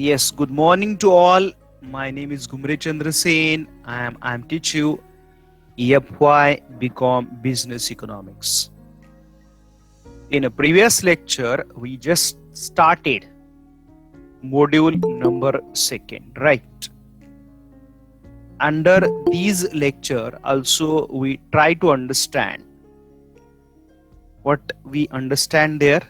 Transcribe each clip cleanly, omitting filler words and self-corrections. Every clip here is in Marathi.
Yes, good morning to all. My name is Gumre Chandra Sen. I'm teach you EFY BCom Business Economics. In a previous lecture, we just started module number second, right? Under these lecture, also we try to understand what we understand there.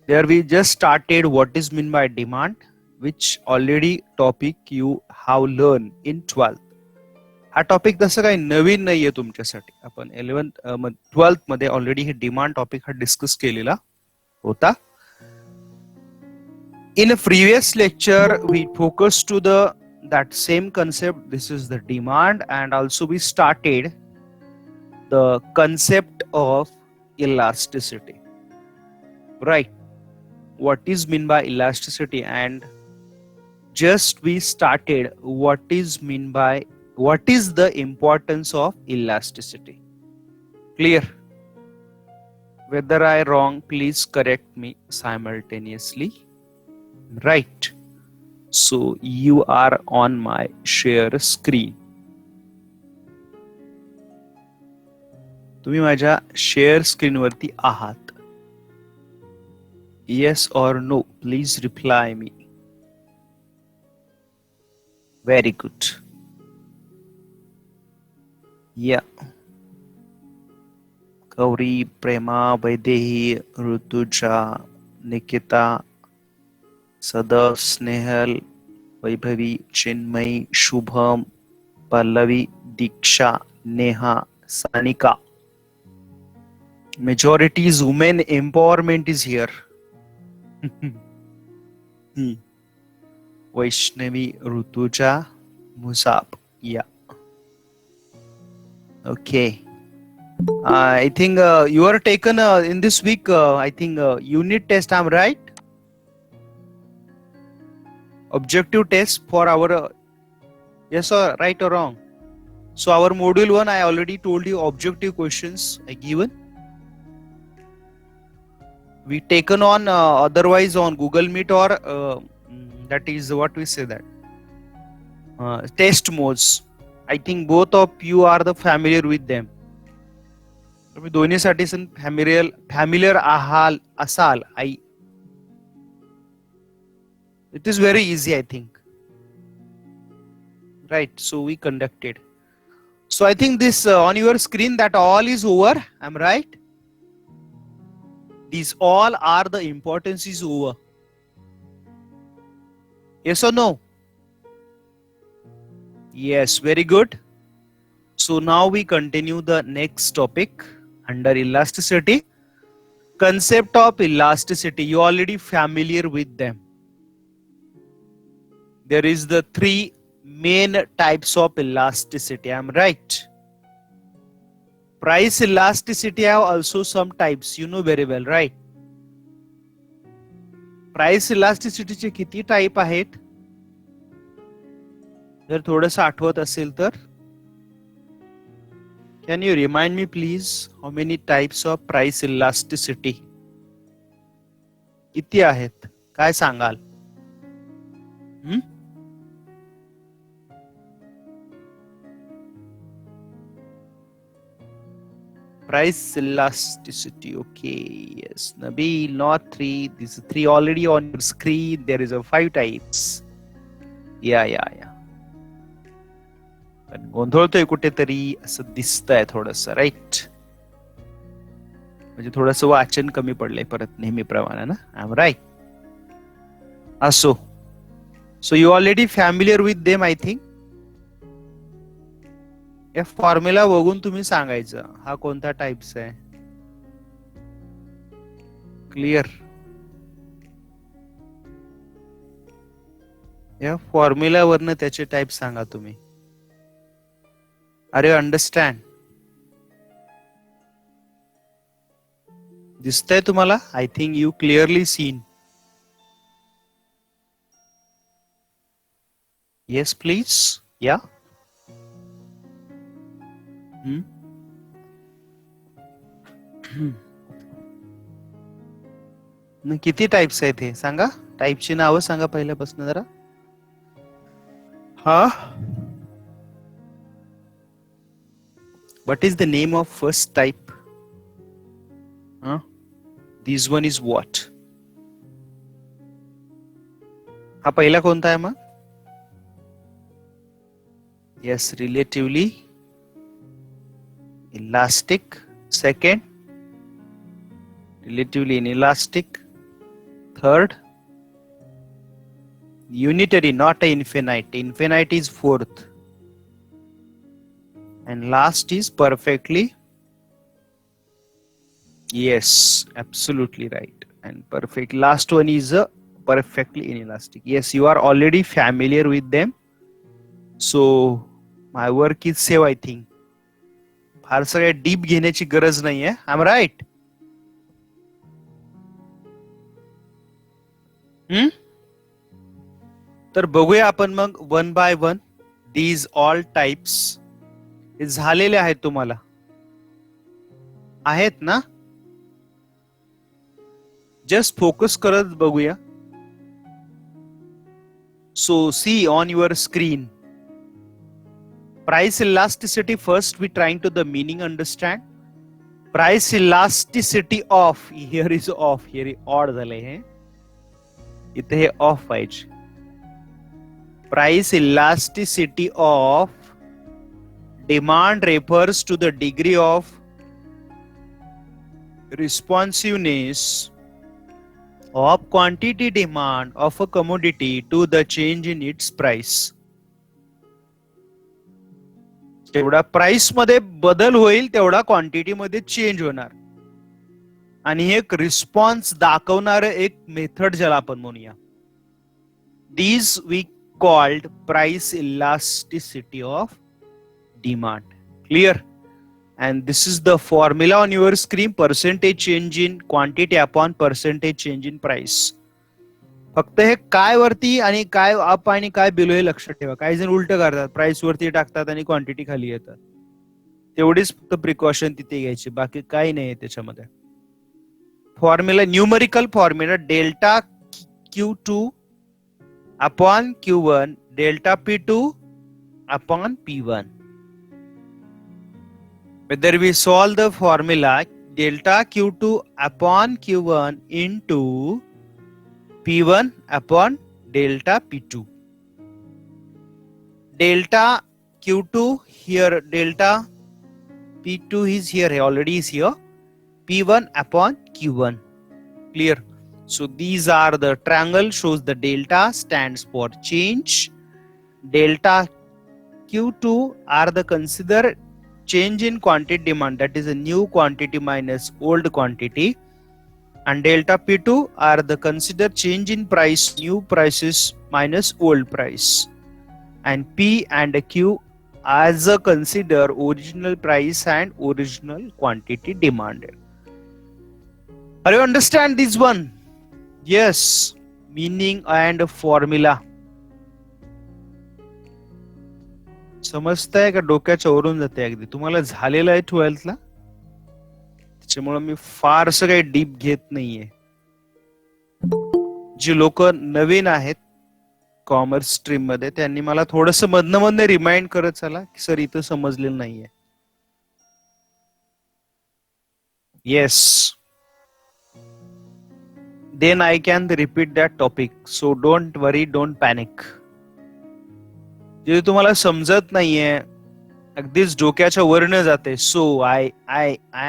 There we just started what is meant by demand, which already topic you have learned in 12th. हा टॉपिक तसं काही नवीन नाहीये तुमच्यासाठी. आपण 12th मध्ये ऑलरेडी हे डिमांड टॉपिक हा डिस्कस केलेला होता. In a previous lecture, we focused to that same concept. This is the demand, and also we started the concept of elasticity. Right? What is meant by elasticity, and just we started what is the importance of elasticity. Clear? Whether I wrong, please correct me simultaneously. Right. So you are on my share screen. तुम्ही माझ्या शेअर स्क्रीन वरती आहात. Yes or no? Please reply me. Very good. Yeah. Gauri, Prema, Vaidehi, Rutuja, Nikita, सदव, Snehal, Vaibhavi, Chinmayi, Shubham, Pallavi, Diksha, Neha, Sanika. Majority is women empowerment is here. Vaishnavi, Rutuja, Musab. Yeah. Okay. I think you are taken in this week. I think unit test. I'm right. Objective test for our yes or right or wrong. So our module 1, I already told you objective questions I given. We taken on otherwise on Google Meet or that is what we say that test modes. I think both of you are the familiar with them. तुम्ही दोन्हीसाठी familiar आहाल असाल. It is very easy, I think. Right. So we conducted. So I think this on your screen that all is over. I'm right. These all are the importance is over. Yes or no? Yes, very good. So now we continue the next topic under elasticity. Concept of elasticity, you already familiar with them. There is the 3 main types of elasticity. I'm right. Price elasticity have also some types. You know very well, right? Price elasticity चे किती टाइप आहेत? जर थोडंसं आठवत असेल तर can you remind me please how many types of price elasticity? किती आहेत? काय सांगाल? Price elasticity. Okay, yes. Nabil, not 3. These 3 already on your screen. There is a 5 types. Yeah. पण गोंधळतोय कुठेतरी असं दिसतंय थोडंसं, राईट? म्हणजे थोडंसं वाचन कमी पडलंय परत नेहमीप्रमाणे ना. I am right. असो. So you already familiar with them I think. या फॉर्म्युला बघून तुम्ही सांगायचं हा कोणता टाइप्स आहे. क्लिअर? या फॉर्म्युला वरनं त्याचे टाइप सांगा तुम्ही. Are you understand? दिसतंय तुम्हाला? I think you clearly seen. Yes please. या किती टाइप्स आहेत हे सांगा. टाईपची नावं सांगा पहिल्यापासून जरा. हा, what is the name of first type? This one is what? हा पहिला कोणता आहे मग? Yes, relatively elastic. Second, relatively inelastic. Third, unitary, not a infinite. Infinite is fourth. And last is perfectly. Yes, absolutely right. And perfect. Last one is a perfectly inelastic. Yes, you are already familiar with them. So my work is safe, I think. फार सगळ्या डीप घेण्याची गरज नाहीये. I am right? तर बघूया आपण मग one by one. These all types झालेले आहेत तुम्हाला, आहेत ना? जस्ट फोकस करत बघूया. So see on your screen. Price elasticity, first we trying to the meaning understand. Price elasticity of, here is off, here odd झाले हे, इथे हे ऑफ पाहिजे. Price elasticity of demand refers to the degree of responsiveness of quantity demand of a commodity to the change in its price. जेवढा प्राइस मध्ये बदल होईल तेवढा क्वांटिटी मध्ये चेंज होणार, आणि एक रिस्पॉन्स दाखवणार एक मेथड ज्याला आपण म्हणूया. These we called price elasticity of demand. Clear? And this is the formula on your screen. Percentage change in quantity upon percentage change in price. फक्त हे काय वरती आणि काय अप आणि काय बिलो हे लक्षात ठेवा. काही जण उलट करतात, प्राइस वरती टाकतात आणि क्वांटिटी खाली येतात. तेवढीच फक्त प्रिकॉशन तिथे घ्यायची, बाकी काही नाही त्याच्यामध्ये. Formula, numerical formula, delta Q2 upon Q1 delta P2 upon P1. Whether we solve the formula delta Q2 upon Q1 into P1 upon delta P2. Delta Q2 here, delta P2 is here, already is here. P1 upon Q1. Clear? So these are the triangle, shows the delta stands for change. Delta Q2 are the consider change in quantity demand, that is a new quantity minus old quantity. And delta P2 are the consider change in price, new prices minus old price. And P and Q as a consider original price and original quantity demanded. Are you understand this one? Yes. Meaning and formula. समजताय का? डोक्याच्या वरून जाते अगदी. तुम्हाला झालेलं आहे 12th ला, त्याच्यामुळे मी फारसं काही डीप घेत नाहीये. जी लोक नवीन आहेत कॉमर्स स्ट्रीम मध्ये त्यांनी मला थोडस मधनं रिमाइंड करत चला की सर इथं समजलेलं नाहीये. Yes, then I can repeat that topic. So don't worry, don't panic. जे तुम्हाला समजत नाहीये, अगदीच डोक्याच्या वरनं जाते, सो आय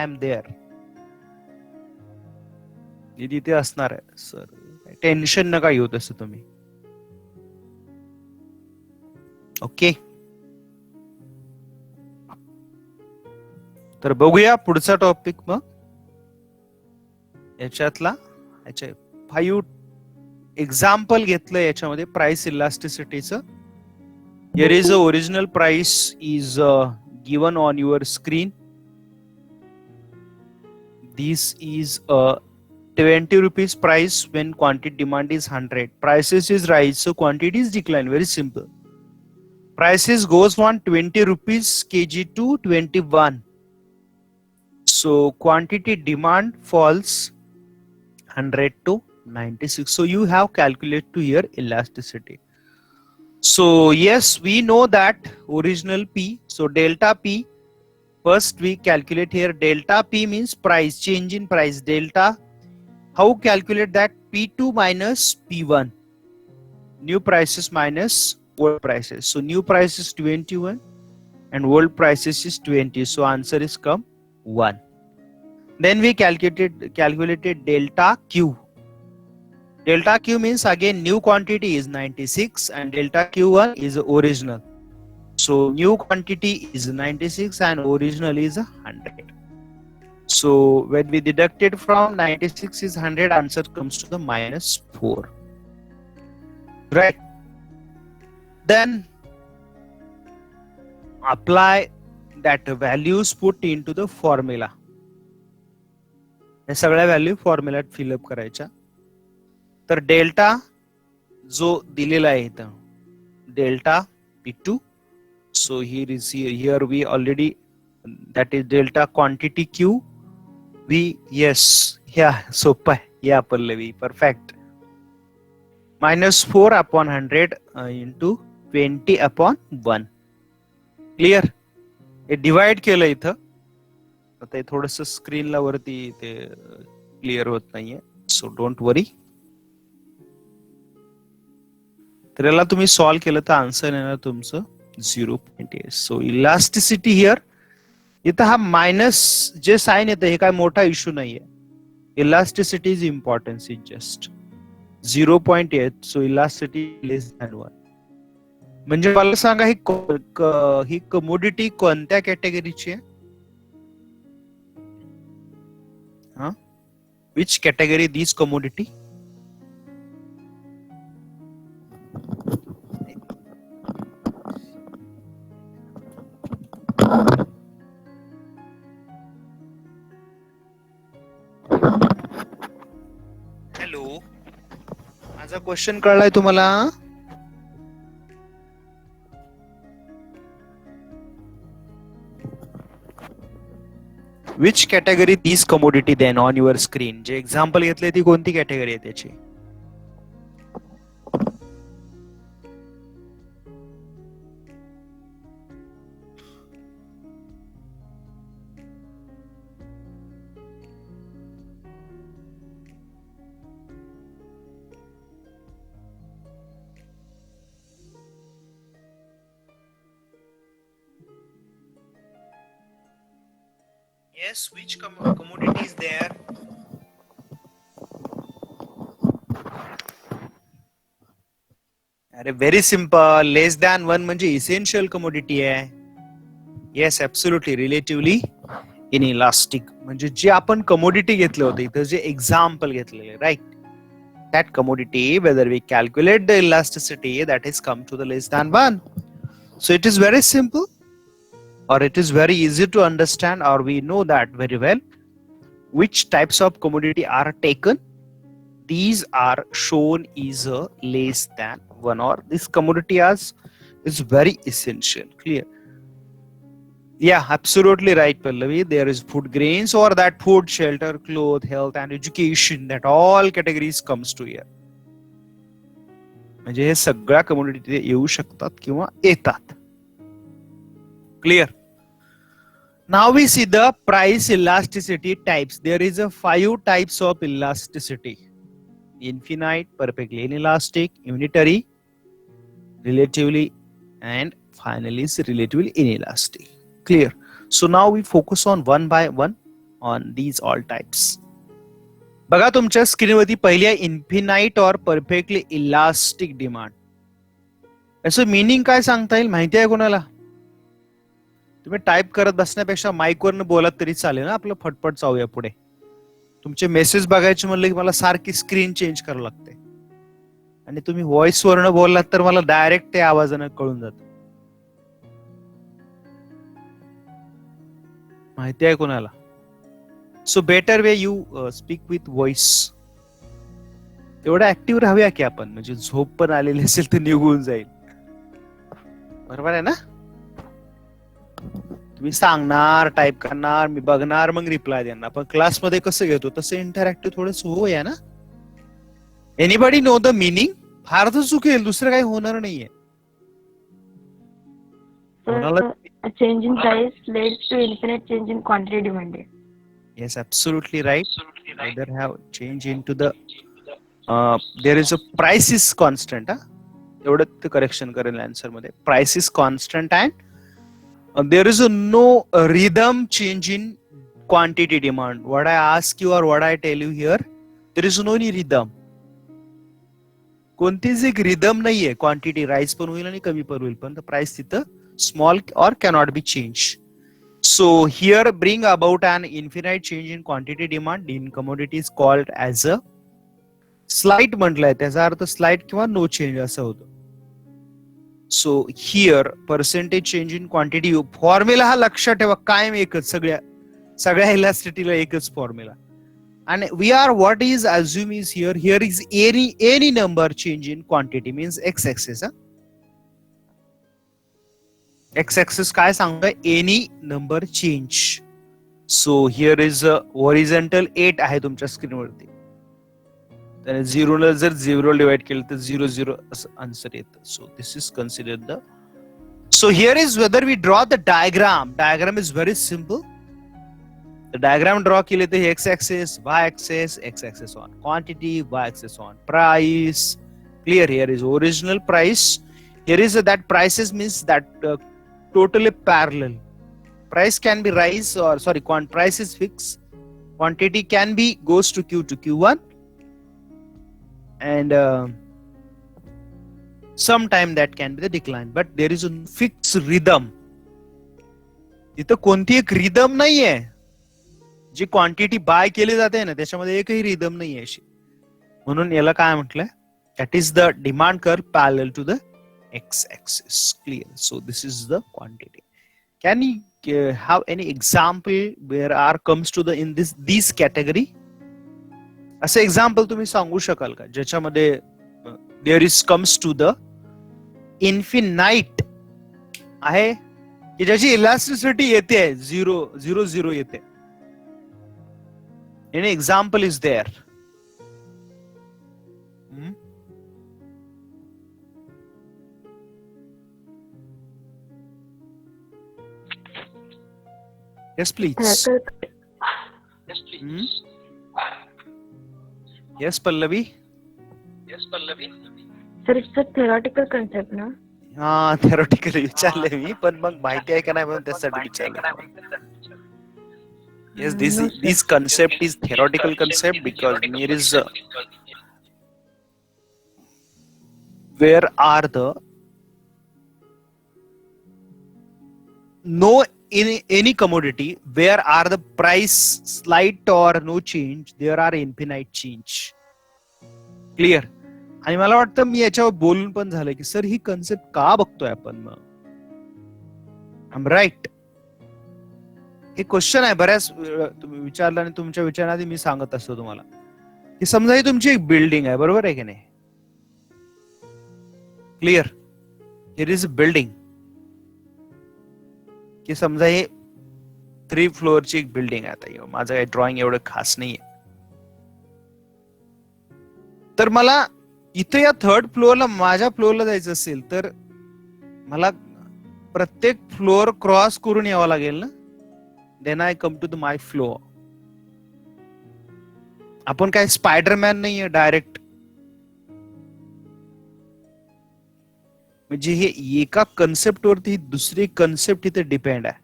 एम देअर, तिथे असणार आहे सर. टेन्शन नका घेऊ तसं तुम्ही. ओके, तर बघूया पुढचा टॉपिक. मग याच्यातला 5 एक्झाम्पल घेतलं याच्यामध्ये price इलास्टिसिटीचं. Here is the original price is given on your screen. This is a 20 rupees price when quantity demand is 100. Prices is rise, so quantities decline. Very simple. Prices goes on 20 rupees kg to 21. So quantity demand falls 100 to 96. So you have calculated to here elasticity. So yes, we know that original P. So delta P, first we calculate here delta P means price, change in price. Delta, how calculate that? P2 minus P1. New prices minus old prices. So new price is 21 and old prices is 20. So answer is come 1. Then we calculated delta Q. Delta Q means again new quantity is 96 and delta Q1 is original. So new quantity is 96 and original is 100. So when we deducted from 96 is 100, answer comes to the minus 4. Right. Then apply that values put into the formula. हे सगळ्या व्हॅल्यू फॉर्म्युल्यात फिलअप करायच्या. तर डेल्टा जो दिलेला आहे इथं delta P2. So here we already, that is delta quantity Q. सोपं आहे. या Pallavi perfect. minus 4 upon 100 into 20 upon 1. Clear. हे डिवाइड केलं इथं. आता थोडस स्क्रीनला वरती ते क्लिअर होत नाहीये. सो डोंट वरी. तर याला तुम्ही सॉल्व केलं तर आन्सर येणार तुमचं 0.8. सो इलास्टिसिटी हिअर, इथं हा मायनस जे साइन येतं हे काय मोठा इश्यू नाहीये. Elasticity is importance is just 0.8. So elasticity less than 1. म्हणजे मला सांगा ही कमोडिटी कोणत्या कॅटेगरीची आहे? Which category these commodity? Hello, माझा क्वेश्चन कळलाय तुम्हाला? Which category these commodity then on your screen? जे एक्झाम्पल घेतले ती कोणती कॅटेगरी आहे त्याची? Yes, which commodity is there? अरे व्हेरी सिंपल. लेस दॅन 1 म्हणजे इसेन्शियल कमोडिटी आहे. Yes, absolutely. रिलेटिव्हली इनइलास्टिक म्हणजे जे आपण कमोडिटी घेतले होते इथं, जे एक्झाम्पल घेतलेले, right, that commodity, whether we calculate the elasticity, that is come to the less than 1. So it is very simple, or it is very easy to understand, or we know that very well which types of commodity are taken. These are shown is a less than 1, or this commodity is very essential. Clear? Yeah, absolutely right, Pallavi. There is food grains, or that food, shelter, cloth, health and education, that all categories comes to here. म्हणजे हे सगळ्या कमोडिटी येऊ शकतात किंवा येतात. Clear? Now we see the price elasticity types. There is a 5 types of elasticity: infinite, perfectly inelastic, unitary, relatively, and finally is relatively inelastic. Clear? So now we focus on one by one on these all types. बघा तुमच्या स्क्रीनवरती पहिली आहे इन्फिनाइट और परफेक्टली इलास्टिक डिमांड. याचं मीनिंग काय सांगता येईल माहिती आहे कोणाला? तुम्ही टाइप करत बसण्यापेक्षा माइक वरनं बोलत तरी चालेल ना. आपलं फटफट जाऊया पुढे. तुमचे मेसेज बघायचे म्हणलं की मला सारखी स्क्रीन चेंज करावं लागते, आणि तुम्ही व्हॉइस वरनं बोललात तर मला डायरेक्ट ते आवाजानं कळून जात. माहिती आहे कोणाला? So better way you speak with voice. तेवढं ऍक्टिव्ह राहूया की आपण, म्हणजे झोप पण आलेली असेल तर निघून जाईल. बरोबर आहे ना? तुम्ही सांगणार, टाइप करणार, मी बघणार, मग रिप्लाय देणार. पण क्लासमध्ये कसं घेतो तसं इंटरॅक्टिव्ह थोडंसं होऊया ना. Anybody know the meaning? फार तर चुकेल, दुसरं काही होणार नाहीये. A change in price leads to infinite change in quantity demanded. Yes, absolutely right. Whether have change into the there is a price is constant. एवढं ते करेक्शन करेल आन्सर मध्ये. Price is constant and there is a no rhythm change in quantity demand. What I ask you or what I tell you here, there is no any rhythm. कोणतीच एक रिदम नाहीये. क्वांटिटी राईज पण होईल आणि कमी पण होईल, पण प्राइस तिथं स्मॉल और cannot be change. So here bring about an infinite change in quantity demand in commodities called as a slight म्हटलंय, त्याचा अर्थ स्लाइट किंवा नो चेंज असं होतं. So here percentage change in quantity formula हा लक्षात ठेवा, कायम एकच, सगळ्या इलास्टिटीला एकच formula. And we are what is assume is here is any number change in quantity means x-axis. X-axis काय सांगतोय? any number change. So here is a horizontal 8 आहे तुमच्या स्क्रीनवरती. तर 0 ला जर 0 डिवाइड केलं तर 0 0 असं आन्सर येतं. So this is considered the. So here is whether we draw the diagram. Diagram is very simple. The diagram draw केले तर x-axis, y-axis, x-axis on quantity, y-axis on price. Clear? Here is original price. Here is that prices means that totally parallel. Price can be rise or sorry, price is fixed. Quantity can be goes to Q to Q1, and sometime that can be the decline. But there is a fixed rhythm. इथं कोणती एक रिदम नाहीये. जी क्वांटिटी बाय केली जाते ना, त्याच्यामध्ये एकही रिदम नाहीये अशी. म्हणून याला काय म्हटलंय? That is the demand curve parallel to the X axis. Clear? So this is the quantity. Can you have any example where R comes to the in this category? असं एक्झाम्पल तुम्ही सांगू शकाल का ज्याच्यामध्ये there is comes to the infinite आहे की ज्याची इलास्टिसिटी येते 0 0 0 येते? Any example is there? Yes, please. Yes, Pallavi. Sir, it's a theoretical concept, no? Theoretically विचारले मी, पण मग माहिती आहे का नाही म्हणून त्यासाठी विचारलं. Yes, this concept is theoretical concept because there is where are the no in any commodity where are the price slight or no change, there are infinite change. Clear? आणि मला वाटतं मी याच्यावर बोलून पण झालं की सर ही कन्सेप्ट का बघतोय आपण मग? I right? हे क्वेश्चन आहे, बऱ्याच तुम्ही विचारलं आणि तुमच्या विचाराआधी मी सांगत असतो तुम्हाला की समजा ही तुमची एक बिल्डिंग आहे, बरोबर आहे की नाही? Clear? Here is a building. की समजा हे 3 फ्लोअरची एक बिल्डिंग आहे. आता माझं काही ड्रॉइंग एवढं खास नाहीये, तर मला इथं या 3rd फ्लोअरला माझ्या फ्लोअरला जायचं असेल तर मला प्रत्येक फ्लोअर क्रॉस करून यावं लागेल ना. Then I come to the my floor. आपण काय स्पायडरमॅन नाहीये डायरेक्ट. म्हणजे हे एका कन्सेप्ट वरती दुसरी कन्सेप्ट इथे डिपेंड आहे.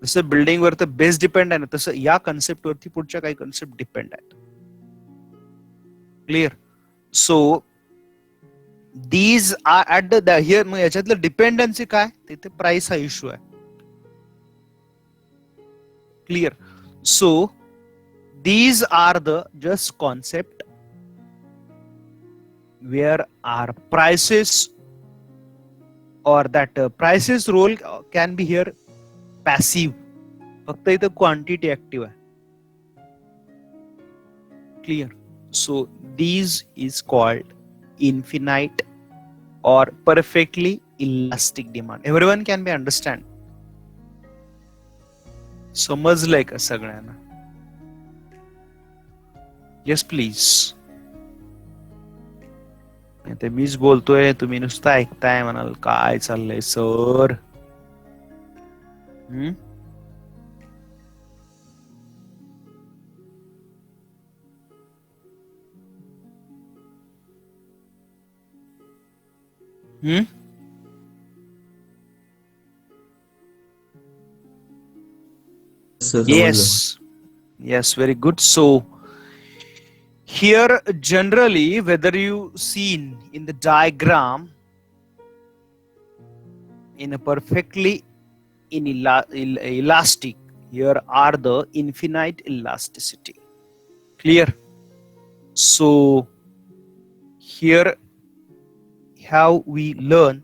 जसं बिल्डिंग वर तर बेस डिपेंड आहे ना, तसं या कन्सेप्ट वरती पुढच्या काही कन्सेप्ट डिपेंड आहेत. Clear? So these are at the here. मग याच्यातलं डिपेंडन्सी काय? तिथे प्राइस हा इश्यू आहे. Clear? So these are the just concept where our prices or that prices role can be here passive. फक्त इथं क्वांटिटी ऍक्टिव्ह आहे. Clear? So these is called infinite or perfectly elastic demand. Everyone can be understand. समजलंय का सगळ्यांना? Yes, please. ते मीच बोलतोय, तुम्ही नुसतं ऐकताय, म्हणाल काय चाललंय सर. हम्म. हम्म. सर Yes, समजलं. yes, very good. So here generally, whether you seen in the diagram in a perfectly elastic, here are the infinite elasticity. Clear? So here how we learn,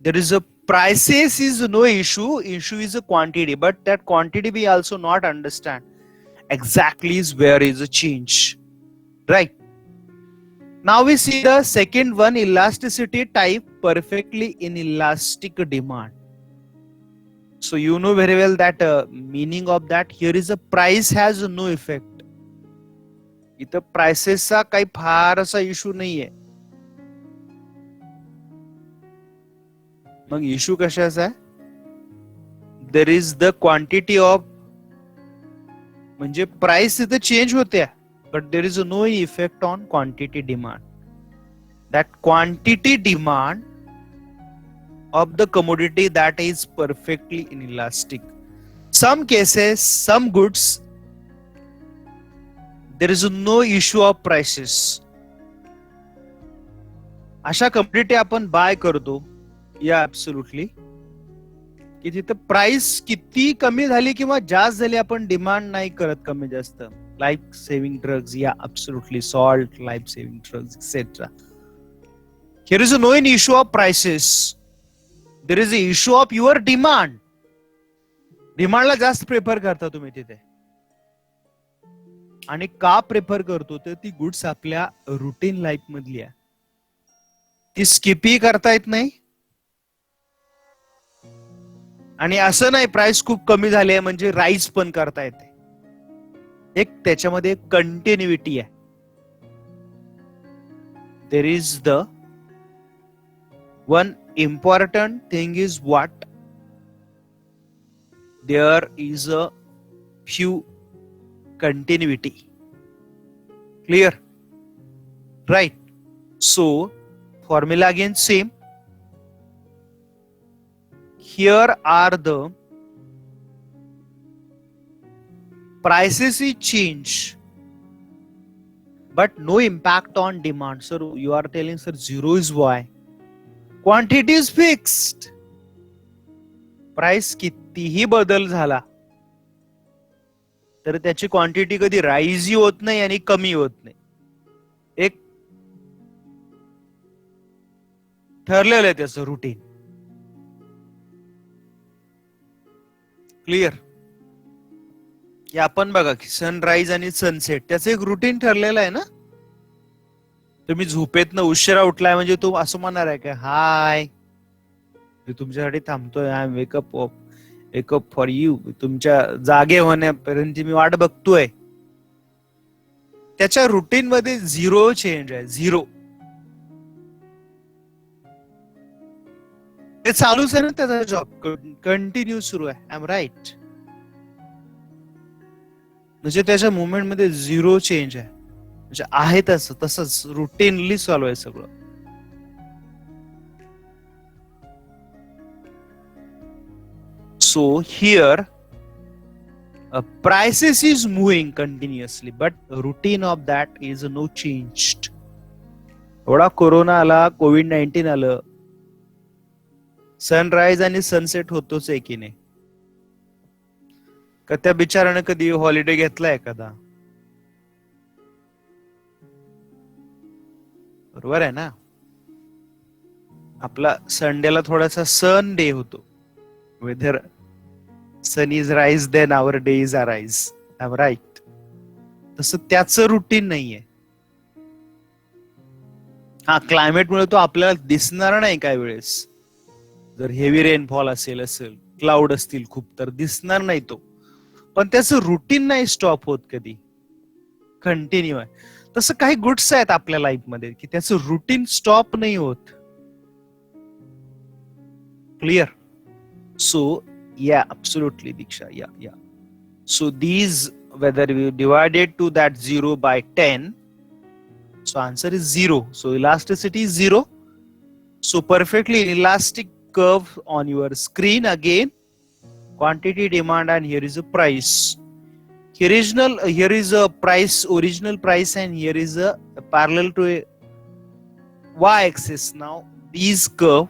there is a prices is no issue is a quantity, but that quantity we also not understand exactly is where is a change, right? Now we see the second one, elasticity type, perfectly inelastic demand. So you know very well that meaning of that, here is a price has no effect. इथं प्राइसेसचा काही फार असा इश्यू नाहीये. मग इश्यू कशाचा आहे? There is the quantity of, म्हणजे प्राइस इथं चेंज होत्या, but there is no effect on quantity demand. That quantity demand of the commodity that is perfectly inelastic. Some cases, some goods, there is no issue of prices. अशा कमोडिटी आपण बाय करतो, या ऍब्सोल्युटली, की तिथं प्राइस किती कमी झाली किंवा जास्त झाली आपण डिमांड नाही करत कमी जास्त. लाईफ सेव्हिंग ड्रग्स, या absolutely salt, life saving drugs etcetera. Here is no in issue of prices. There is a issue of your demand. डिमांडला जास्त प्रेफर करता तुम्ही तिथे. आणि का प्रेफर करतो, तर ती गुड्स आपल्या रुटीन लाईफ मधली आहे, ती स्किपही करता येत नाही. आणि असं नाही प्राइस खूप कमी झाली आहे म्हणजे राईज पण करता येते. एक त्याच्यामध्ये कंटिन्युइटी आहे. There is the one important thing is what, there is a few continuity. Clear? Right? So formula again same. Here are the prices is change but no impact on demand. Sir, you are telling, sir, zero is why? Quantity is fixed. Price कितीही बदल झाला तर त्याची क्वांटिटी कधी राईजही होत नाही आणि कमी होत नाही. एक ठरलेलं आहे त्याचं रुटीन. क्लिअर? की आपण बघा की सनराईज आणि सनसेट, त्याचं एक रुटीन ठरलेलं आहे ना. तुम्ही झोपेतनं उशिरा उठलाय म्हणजे तू असं म्हणणार आहे का, हाय मी तुमच्यासाठी थांबतोय, I am wake up for you, तुमच्या जागे होण्यापर्यंत मी वाट बघतोय. त्याच्या रुटीन मध्ये झिरो चेंज आहे, झिरो. ते चालूच आहे ना, त्याचा जॉब कंटिन्यू सुरू आहे. I am right? म्हणजे त्याच्या मुवमेंट मध्ये झिरो चेंज आहे, म्हणजे आहे तसंच रुटीनली चालू आहे सगळं. So here prices is moving continuously but routine of that is no changed. एवढा कोरोना आला, COVID-19 आलं, सनराईज आणि सनसेट होतोच आहे की नाही? का त्या बिचाराने कधी हॉलिडे घेतलाय एखादा? बरोबर आहे ना. आपला संडेला थोडासा सन डे होतो. Whether sun is rise then our day is arise. I am right? तसं त्याचं रुटीन नाहीये. हा, क्लायमेटमुळे तो आपल्याला दिसणार नाही काही वेळेस. जर हेवी रेनफॉल असेल क्लाउड असतील खूप, तर दिसणार नाही तो. पण त्याचं रुटीन नाही स्टॉप होत कधी, कंटिन्यू आहे. तसं काही गुड्स आहेत आपल्या लाईफ मध्ये की त्याचं रुटीन स्टॉप नाही होत. क्लिअर? सो या ॲब्सोल्युटली दीक्षा, या. So these, whether we divide it to that 0 by 10, so answer is 0. So elasticity is 0. So perfectly elastic curve on your screen again. Quantity, demand, and here is a price. Here is a price, original price, and here is a parallel to a y-axis. Now these curve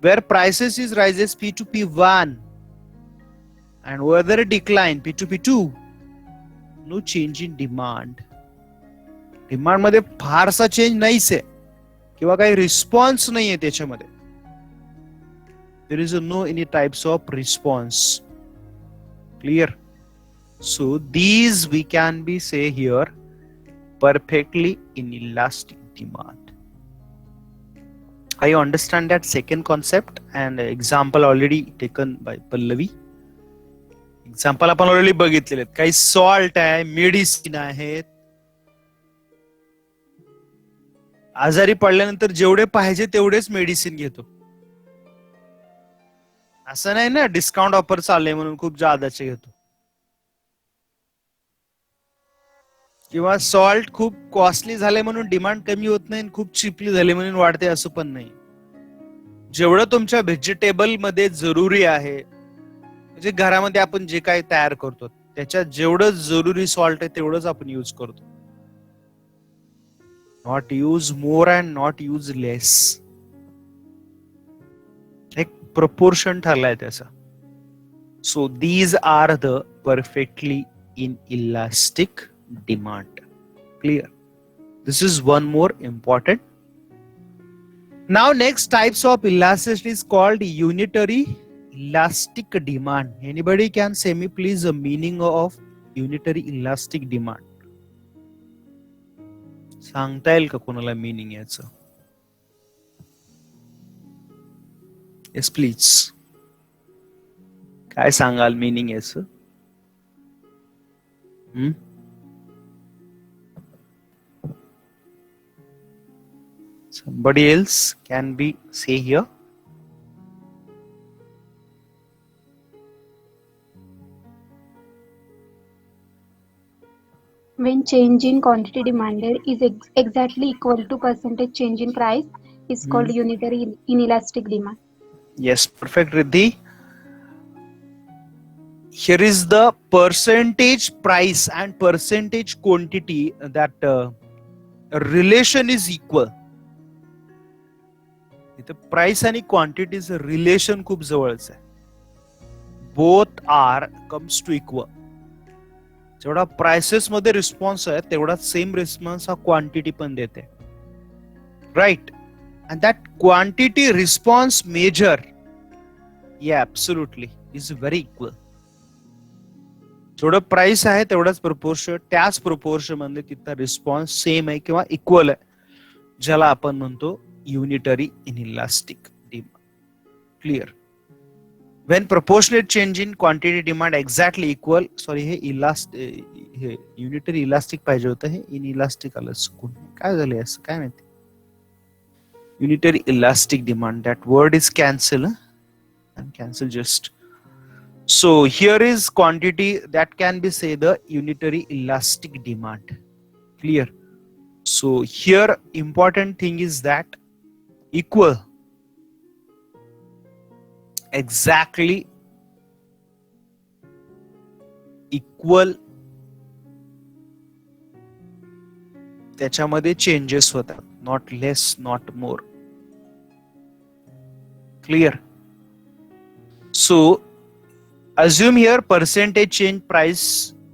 where prices is rises P to P1 and whether a decline P to P2. No change in demand. Demand मध्ये फारसा चेंज नाहीच आहे किंवा काही रिस्पॉन्स नाहीये त्याच्यामध्ये. There is no any types of response. Clear? So these we can be say here perfectly inelastic demand. I understand that second concept and example already taken by Pallavi. Example आपण ऑलरेडी बघितलेले आहेत. काही सॉल्ट आहे, मेडिसिन आहेत. आजारी पडल्यानंतर जेवढे पाहिजे तेवढेच मेडिसिन घेतो. असं नाही ना डिस्काउंट ऑफर चालले म्हणून खूप जादाचे घेतो. किंवा सॉल्ट खूप कॉस्टली झाले म्हणून डिमांड कमी होत नाही, खूप चिपली झाली म्हणून वाढते असं पण नाही. जेवढं तुमच्या व्हेजिटेबल मध्ये जरुरी आहे, म्हणजे घरामध्ये आपण जे काही तयार करतो त्याच्यात जेवढं जरुरी सॉल्ट आहे तेवढंच आपण यूज करतो. Not use more and not use less. एक प्रपोर्शन ठरलाय त्याचा. So these are the perfectly in elastic demand. Clear? This is one more important. Now next types of elasticity is called unitary elastic demand. Anybody can say me please the meaning of unitary elastic demand? सांगता येईल का कोणाला मीनिंग याचं? Yes please. काय सांगाल मीनिंग याचं? Somebody else can be say here. When change in quantity demanded is exactly equal to percentage change in price is called unitary inelastic demand. Yes, perfect, Riddhi. Here is the percentage price and percentage quantity that relation is equal. इथे प्राइस आणि क्वांटिटीचं रिलेशन खूप जवळचं आहे. Both are comes to equal. जेवढा प्राइसेस मध्ये रिस्पॉन्स आहे तेवढा सेम रिस्पॉन्स हा क्वांटिटी पण देते. Right? And that quantity response measure या ऍब्सोल्युटली इज व्हेरी इक्वल. जेवढं प्राइस आहे तेवढाच प्रपोर्शन, त्याच प्रपोर्शन मध्ये तिथला रिस्पॉन्स सेम आहे किंवा इक्वल आहे, ज्याला आपण म्हणतो unitary inelastic demand. Clear? When proportionate change in quantity demand exactly equal, sorry हे unitary elastic पाहिजे होतं, हे inelastic आलं चुकून. काय झालंय असं काय माहिती? Unitary elastic demand, that word is cancel. And cancel just. So here is quantity that can be say the unitary elastic demand. Clear? So here important thing is that equal, exactly equal, त्याच्यामध्ये चेंजेस होतात, not less not more. Clear? So assume here percentage change price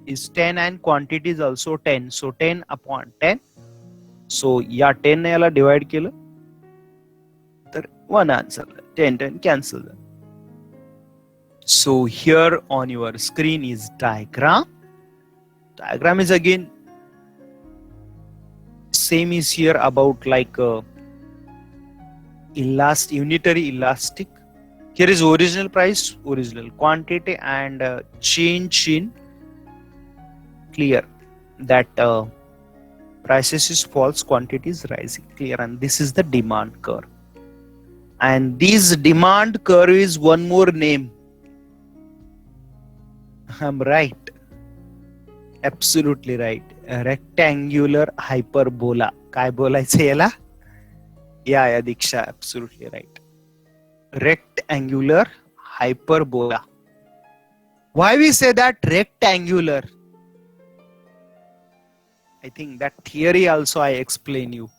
is 10 and quantity is also 10, so 10 upon 10. So या 10 ने याला डिवाइड केलं तर one answer, 10 cancel. So here on your screen is diagram. Diagram is again same is here about like unitary elastic. Here is original price, original quantity, and change in clear that Prices is false, quantity is rising. Clear? And this is the demand curve. And this demand curve is one more name. I'm right. Absolutely right. A rectangular hyperbola. काय बोलायचं याला? Yeah, Diksha, absolutely right. Rectangular hyperbola. Why we say that rectangular? I think that theory also I explain you.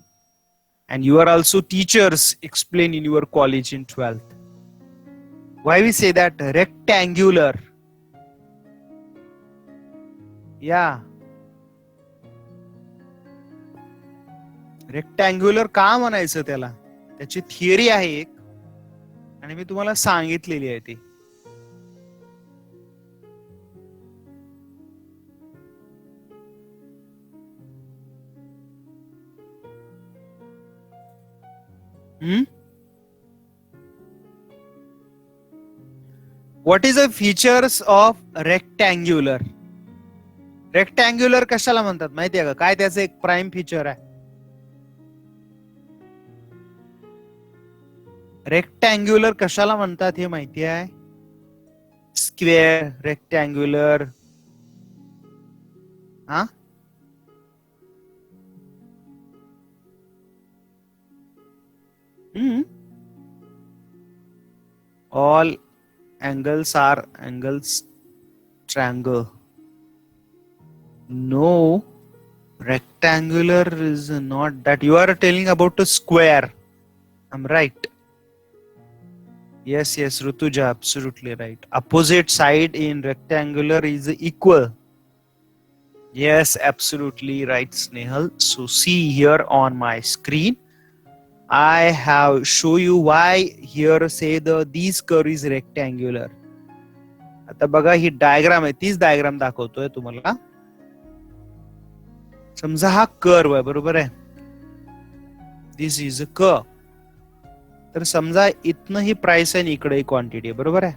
And you are also teachers explain in your college in 12th. Why we say that rectangular? Yeah. Rectangular का म्हणायचं त्याला? त्याची थिअरी आहे एक आणि मी तुम्हाला सांगितलेली आहे ती. What is the features of rectangular? Rectangular कशाला म्हणतात माहितीये का? काय त्याचं एक प्राइम फीचर आहे? रेक्टँग्युलर कशाला म्हणतात हे माहिती आहे? स्क्वेअर, रेक्टँग्युलर, हा all angles are angles triangle. No, rectangular is not that. You are telling about a square. I'm right. Yes, Rutuja, absolutely right. Opposite side in rectangular is equal. Yes, absolutely right, Snehal. So see here on my screen, I have show you why here say these curve is rectangular. आता बघा ही डायग्राम आहे, तीच डायग्राम दाखवतोय तुम्हाला. समजा हा कर्व आहे, बरोबर आहे. दिस इज अ कर्व. तर समजा इथनं ही प्राइस आहे आणि इकडे ही क्वांटिटी आहे, बरोबर आहे.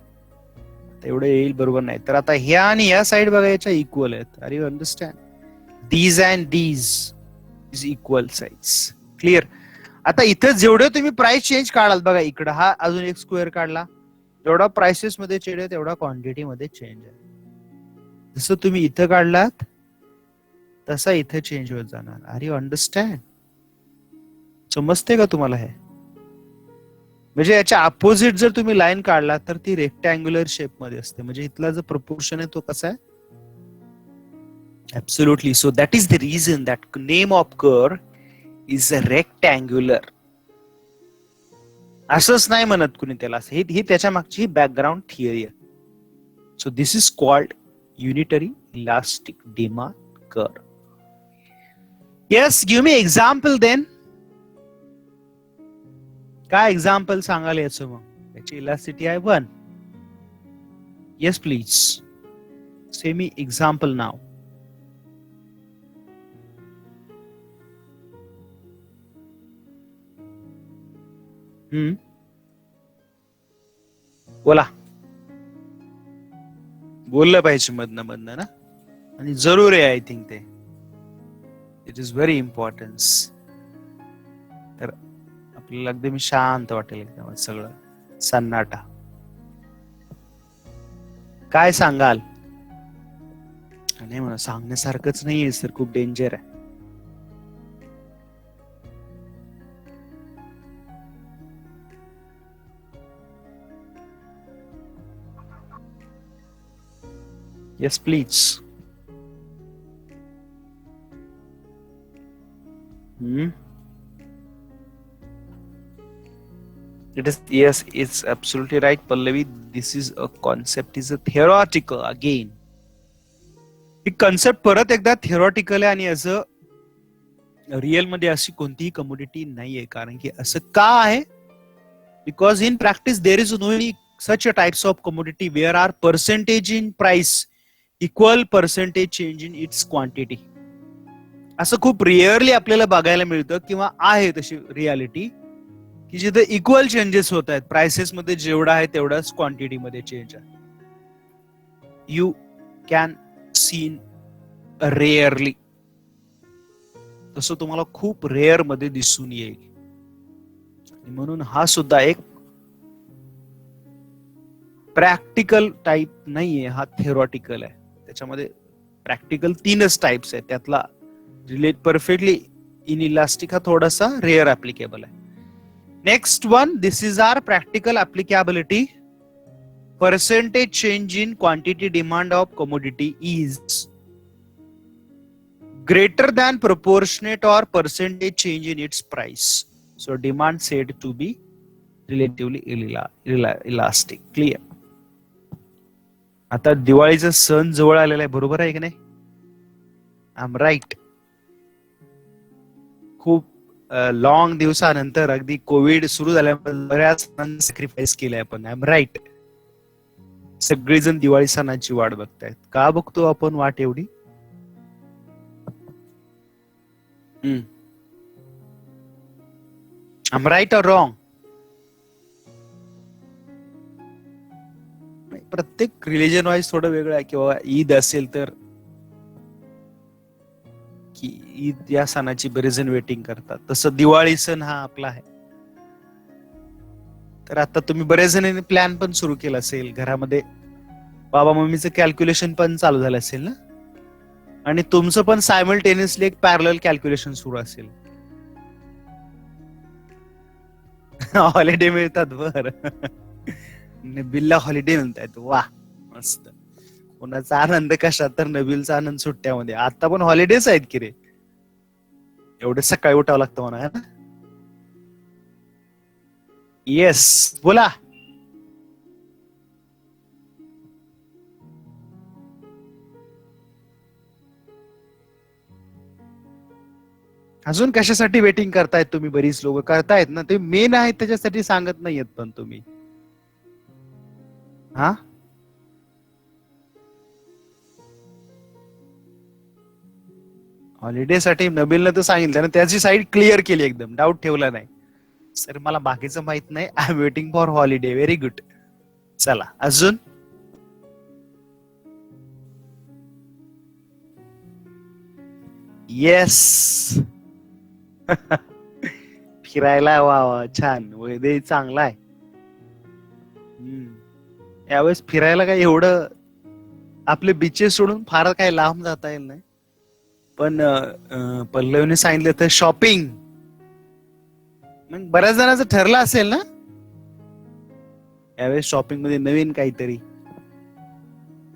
एवढं येईल बरोबर नाही. तर आता ह्या आणि ह्या साइड बघा याच्या इक्वल आहेत. Are you understand? These and these is equal size. Clear? आता इथं जेवढे तुम्ही प्राइस चेंज काढाल बघा, इकडं हा अजून एक स्क्वेअर काढला, जेवढा प्राइसेस मध्ये चेंज आहे तेवढा क्वांटिटी मध्ये चेंज आहे. जसं तुम्ही इथं काढलात तसा इथे चेंज होत जाणार. Are you understand? समजते का तुम्हाला हे? म्हणजे याच्या अपोजिट जर तुम्ही लाईन काढला तर ती रेक्टँग्युलर शेप मध्ये असते. म्हणजे इथला जो प्रपोर्शन आहे तो कसा आहे? Absolutely. So that is the reason that name of curve is a rectangular. असंच नाही म्हणत कुणी त्याला. ही त्याच्या मागची बॅकग्राऊंड थिअरी आहे. So this is called unitary elastic demand curve. Yes, give me example then. काय एक्झाम्पल सांगाल याचं? मग याची इलास्टिसिटी आहे 1. Yes please say me example नाव. बोला, बोललं पाहिजे मधनं मधनं ना, आणि जरूर आहे. आय थिंक ते इट इज व्हेरी इम्पॉर्टन्स. तर आपल्याला एकदम शांत वाटेल, एकदम सगळं सन्नाटा. काय सांगाल? नाही म्हणा, सांगण्यासारखंच नाहीये सर, खूप डेंजर आहे. Yes, please. It is, yes, it's absolutely right, Pallavi. This is a concept, is a theoretical again. He concept परत एकदा theoretical आहे आणि असं रिअल मध्ये अशी कोणतीही कमोडिटी नाहीये. कारण की असं का आहे? Because in practice there is only such a types of commodity where are percentage in price equal percentage change in its quantity. असं खूप रिअरली आपल्याला बघायला मिळतं किंवा आहे तशी रियालिटी की जिथे इक्वल चेंजेस होत आहेत. प्राइसेस मध्ये जेवढा आहे तेवढाच क्वांटिटी मध्ये चेंज आहे. You can seen rarely. तसं तुम्हाला खूप रेअर मध्ये दिसून येईल. म्हणून हा सुद्धा एक प्रॅक्टिकल टाइप नाहीये, हा थेरॉटिकल आहे. त्याच्यामध्ये प्रॅक्टिकल 3च टाइप्स आहेत. त्यातला रिलेट परफेक्टली इनइलास्टिक हा थोडासा रेअर ऍप्लिकेबल आहे. Next one, this is are practical applicability. Percentage change in quantity demand of commodity is greater than proportionate or percentage change in its price. So demand said to be relatively elastic. Clear? आता दिवाळीचा सण जवळ आलेला आहे, बरोबर आहे की नाही? I am right. खूप लॉंग दिवसानंतर अगदी कोविड सुरू झाल्यानंतर बऱ्याच सॅक्रिफाईस केलाय आपण. I am right. सगळेजण दिवाळी सणाची वाट बघतायत. का बघतो आपण वाट एवढी? I right or wrong? प्रत्येक रिलीजन वाईज थोडं वेगळं आहे. किंवा ईद असेल तर की ईद या सणाची बरेच जण वेटिंग करतात, तसं दिवाळी सण हा आपला आहे. तर आता तुम्ही बरेच जणांनी प्लॅन पण सुरू केला असेल, घरामध्ये बाबा मम्मीचं कॅल्क्युलेशन पण चालू झालं असेल ना, आणि तुमचं पण सायमल्टेनियसली एक पॅरलल कॅल्क्युलेशन सुरू असेल. हॉलिडे मिळतात, बर नबीलला हॉलिडे मिळतात, वा मस्त. कोणाचा आनंद कशात, तर नबीलचा आनंद सुट्ट्यामध्ये. आता पण हॉलिडेज आहेत की रे, एवढं सकाळी उठावं लागतं म्हणा, है ना? येस, बोला. अजून कशासाठी वेटिंग करतायत तुम्ही? बरीच लोक करतायत ना, ते मेन आहेत त्याच्यासाठी सांगत नाहीयेत पण तुम्ही. हा, हॉलिडे साठी नबीलनं तर सांगितलं ना, त्याची साईड क्लिअर केली, एकदम डाऊट ठेवला नाही. सर मला बाकीचं माहित नाही, I am waiting for holiday. Very good. चला अजून. येस. फिरायला, वा वा, छान. वेदे चांगला आहे. यावेळेस फिरायला काय एवढं आपले बीचेस सोडून फार काही लांब जाता येईल नाही, पण पल्लवीने सांगितलं तर शॉपिंग. मग बऱ्याच जणांचं ठरलं असेल ना यावेळेस शॉपिंग मध्ये नवीन काहीतरी,